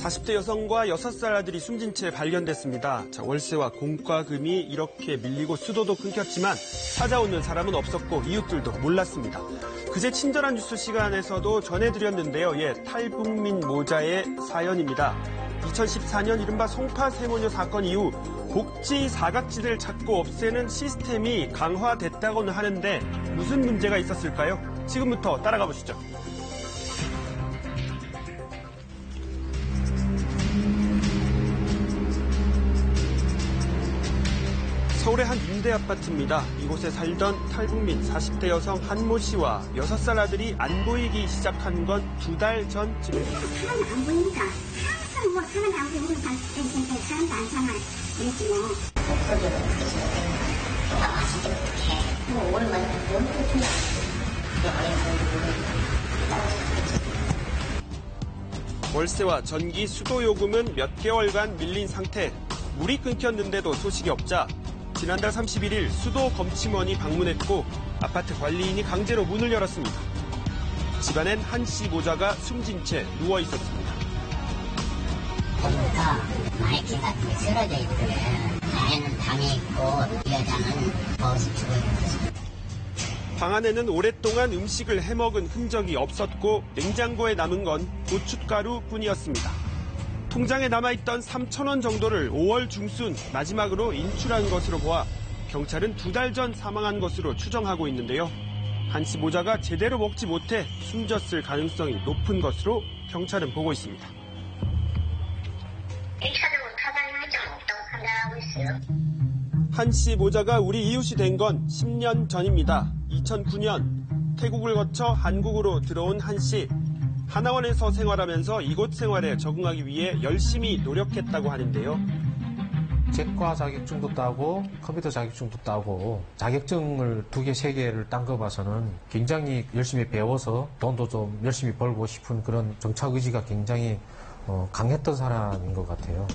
40대 여성과 6살 아들이 숨진 채 발견됐습니다. 월세와 공과금이 이렇게 밀리고 수도도 끊겼지만 찾아오는 사람은 없었고 이웃들도 몰랐습니다. 그제 친절한 뉴스 시간에서도 전해드렸는데요. 탈북민 모자의 사연입니다. 2014년 이른바 송파 세모녀 사건 이후 복지 사각지대를 찾고 없애는 시스템이 강화됐다고는 하는데 무슨 문제가 있었을까요? 지금부터 따라가 보시죠. 서울의 한 임대 아파트입니다. 이곳에 살던 탈북민 40대 여성 한모 씨와 6살 아들이 안 보이기 시작한 건 2달 전쯤입니다. 사람이 안 보이니까 항상 사람이 안 보이고 사람도 안 사나 그랬지 뭐. 없어져도 어떻게 나왔을 때 어떻게 뭐 얼마나 뭘 어떻게 월세와 전기, 수도 요금은 몇 개월간 밀린 상태. 물이 끊겼는데도 소식이 없자 지난달 31일 수도 검침원이 방문했고 아파트 관리인이 강제로 문을 열었습니다. 집안엔 한 씨 모자가 숨진 채 누워 있었습니다. 보니까 마이킹 같은 게 쓰러져 있더래. 아내는 방에 있고 이 여자는 거기서 죽어 있는 거지. 방 안에는 오랫동안 음식을 해먹은 흔적이 없었고 냉장고에 남은 건 고춧가루뿐이었습니다. 통장에 남아있던 3,000원 정도를 5월 중순 마지막으로 인출한 것으로 보아 경찰은 2달 전 사망한 것으로 추정하고 있는데요. 한 씨 모자가 제대로 먹지 못해 숨졌을 가능성이 높은 것으로 경찰은 보고 있습니다. 1차적으로 타당한 할증은 없다고 판단하고 있어요. 한 씨 모자가 우리 이웃이 된 건 10년 전입니다. 2009년 태국을 거쳐 한국으로 들어온 한 씨. 하나원에서 생활하면서 이곳 생활에 적응하기 위해 열심히 노력했다고 하는데요. 제과 자격증도 따고 컴퓨터 자격증도 따고 자격증을 2개, 3개를 딴 거 봐서는 굉장히 열심히 배워서 돈도 좀 열심히 벌고 싶은 그런 정착 의지가 굉장히 강했던 사람인 것 같아요.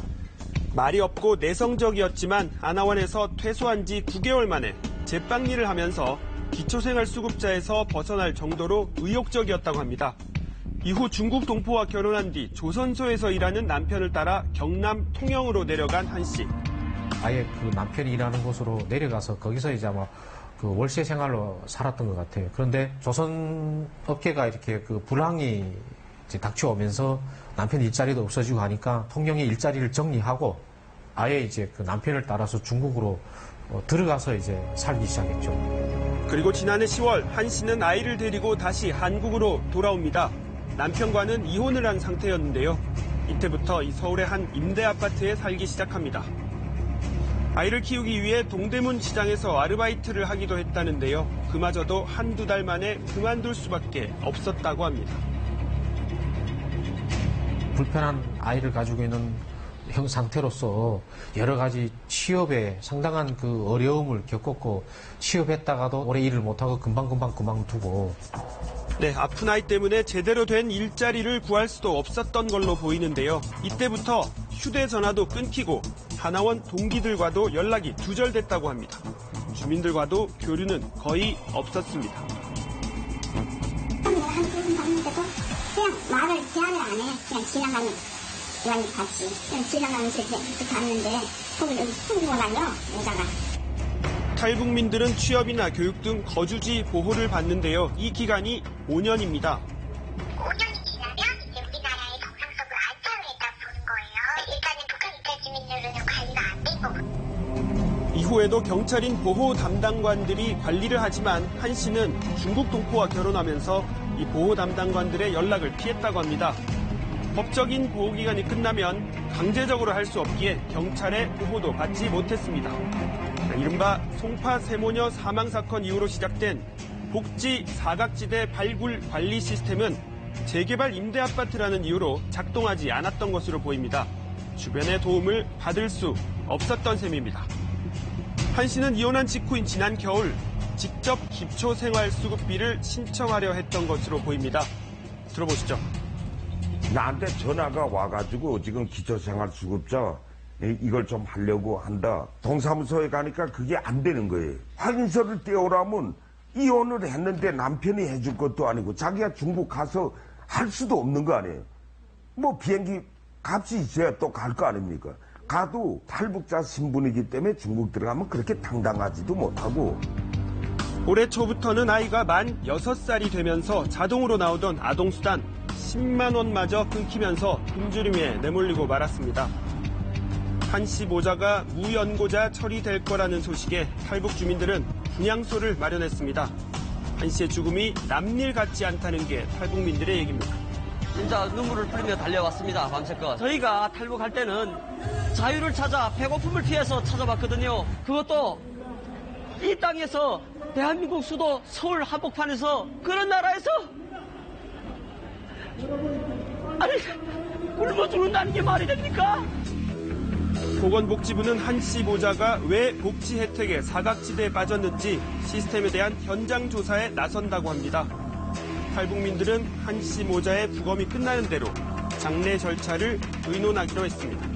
말이 없고 내성적이었지만 하나원에서 퇴소한 지 9개월 만에 제빵 일을 하면서 기초생활수급자에서 벗어날 정도로 의욕적이었다고 합니다. 이후 중국 동포와 결혼한 뒤 조선소에서 일하는 남편을 따라 경남 통영으로 내려간 한 씨. 아예 그 남편이 일하는 곳으로 내려가서 거기서 이제 아마 그 월세 생활로 살았던 것 같아요. 그런데 조선 업계가 이렇게 그 불황이 이제 닥쳐오면서 남편 일자리도 없어지고 하니까 통영의 일자리를 정리하고 아예 이제 그 남편을 따라서 중국으로 들어가서 이제 살기 시작했죠. 그리고 지난해 10월 한 씨는 아이를 데리고 다시 한국으로 돌아옵니다. 남편과는 이혼을 한 상태였는데요. 이때부터 이 서울의 한 임대 아파트에 살기 시작합니다. 아이를 키우기 위해 동대문 시장에서 아르바이트를 하기도 했다는데요. 그마저도 1~2달 만에 그만둘 수밖에 없었다고 합니다. 불편한 아이를 가지고 있는 형 상태로서 여러 가지 취업에 상당한 그 어려움을 겪었고 취업했다가도 오래 일을 못하고 금방금방 그만두고 네, 아픈 아이 때문에 제대로 된 일자리를 구할 수도 없었던 걸로 보이는데요. 이때부터 휴대전화도 끊기고 하나원 동기들과도 연락이 두절됐다고 합니다. 주민들과도 교류는 거의 없었습니다. 내가 한 두분 봤는데도 그냥 말을 제안을 안 해. 그냥 지나가는 그냥 봤지. 그냥 지나가면서 이렇게 봤는데 거기 여기 숨고 다녀 여자가. 탈북민들은 취업이나 교육 등 거주지 보호를 받는데요. 이 기간이 5년입니다. 5년이 지나면 이제 우리나라의 정상적으로 안착을 했다고 보는 거예요. 일단은 북한 이탈 주민들은 관리가 안 된 거고. 이후에도 경찰인 보호 담당관들이 관리를 하지만 한 씨는 중국 동포와 결혼하면서 이 보호 담당관들의 연락을 피했다고 합니다. 법적인 보호기간이 끝나면 강제적으로 할 수 없기에 경찰의 보호도 받지 못했습니다. 이른바 송파 세모녀 사망 사건 이후로 시작된 복지 사각지대 발굴 관리 시스템은 재개발 임대 아파트라는 이유로 작동하지 않았던 것으로 보입니다. 주변의 도움을 받을 수 없었던 셈입니다. 한 씨는 이혼한 직후인 지난 겨울 직접 기초생활수급비를 신청하려 했던 것으로 보입니다. 들어보시죠. 나한테 전화가 와가지고 지금 기초생활수급자 이걸 좀 하려고 한다. 동사무소에 가니까 그게 안 되는 거예요. 확인서를 떼오라면 이혼을 했는데 남편이 해줄 것도 아니고 자기가 중국 가서 할 수도 없는 거 아니에요. 뭐 비행기 값이 있어야 또 갈 거 아닙니까? 가도 탈북자 신분이기 때문에 중국 들어가면 그렇게 당당하지도 못하고. 올해 초부터는 아이가 만 6살이 되면서 자동으로 나오던 아동수단 10만 원마저 끊기면서 굶주림에 내몰리고 말았습니다. 한 씨 모자가 무연고자 처리될 거라는 소식에 탈북 주민들은 분향소를 마련했습니다. 한 씨의 죽음이 남일 같지 않다는 게 탈북민들의 얘기입니다. 진짜 눈물을 뿌리며 달려왔습니다. 밤새껏. 저희가 탈북할 때는 자유를 찾아 배고픔을 피해서 찾아봤거든요. 그것도 이 땅에서 대한민국 수도 서울 한복판에서 그런 나라에서 아니 굶어 죽는다는 게 말이 됩니까? 보건복지부는 한 씨 모자가 왜 복지 혜택의 사각지대에 빠졌는지 시스템에 대한 현장 조사에 나선다고 합니다. 탈북민들은 한 씨 모자의 부검이 끝나는 대로 장례 절차를 의논하기로 했습니다.